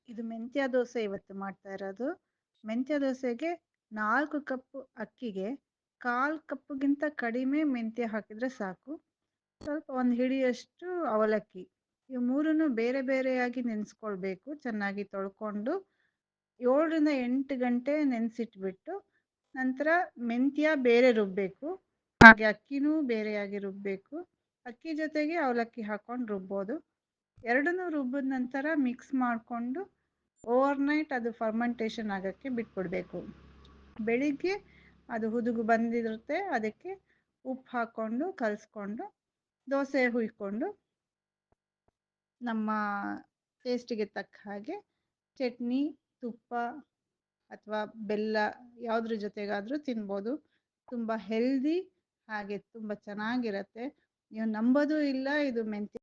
ಇದು ಮೆಂತ್ಯ ದೋಸೆ ಇವತ್ತು ಮಾಡ್ತಾ ಇರೋದು. ಮೆಂತ್ಯ ದೋಸೆಗೆ 4 ಕಪ್ ಅಕ್ಕಿಗೆ 1/4 ಕಪ್‌ಗಿಂತ ಕಡಿಮೆ ಮೆಂತ್ಯ ಹಾಕಿದ್ರೆ ಸಾಕು. ಸ್ವಲ್ಪ ಒಂದು ಹಿಡಿಯಷ್ಟು ಅವಲಕ್ಕಿ. ಇವು 3ನ್ನು ಬೇರೆ ಬೇರೆಯಾಗಿ ನೆನೆಸ್ಕೊಳ್ಬೇಕು. ಚೆನ್ನಾಗಿ ತೊಳ್ಕೊಂಡು 7 ರಿಂದ 8 ಗಂಟೆ ನೆನೆಸಿಟ್ಬಿಟ್ಟು ನಂತರ ಮೆಂತ್ಯ ಬೇರೆ ರುಬ್ಬೇಕು. ಹಾಗೆ ಅಕ್ಕಿನೂ ಬೇರೆಯಾಗಿ ರುಬ್ಬೇಕು. ಅಕ್ಕಿ ಜೊತೆಗೆ ಅವಲಕ್ಕಿ ಹಾಕೊಂಡು ರುಬ್ಬೋದು. ಎರಡನ್ನೂ ರುಬ್ಬಿದ ನಂತರ ಮಿಕ್ಸ್ ಮಾಡಿಕೊಂಡು ಓವರ್‌ನೈಟ್ ಅದು ಫರ್ಮೆಂಟೇಷನ್ ಆಗೋಕ್ಕೆ ಬಿಟ್ಬಿಡಬೇಕು. ಬೆಳಿಗ್ಗೆ ಅದು ಹುದುಗು ಬಂದಿರುತ್ತೆ. ಅದಕ್ಕೆ ಉಪ್ಪು ಹಾಕ್ಕೊಂಡು ಕಲಿಸ್ಕೊಂಡು ದೋಸೆ ಹುಯ್ಕೊಂಡು ನಮ್ಮ ಟೇಸ್ಟಿಗೆ ತಕ್ಕ ಹಾಗೆ ಚಟ್ನಿ, ತುಪ್ಪ ಅಥವಾ ಬೆಲ್ಲ ಯಾವುದ್ರ ಜೊತೆಗಾದರೂ ತಿನ್ಬೋದು. ತುಂಬ ಹೆಲ್ದಿ ಹಾಗೆ ತುಂಬ ಚೆನ್ನಾಗಿರುತ್ತೆ. ನೀವು ನಂಬೋದೂ ಇಲ್ಲ ಇದು ಮೆಂತ್ಯ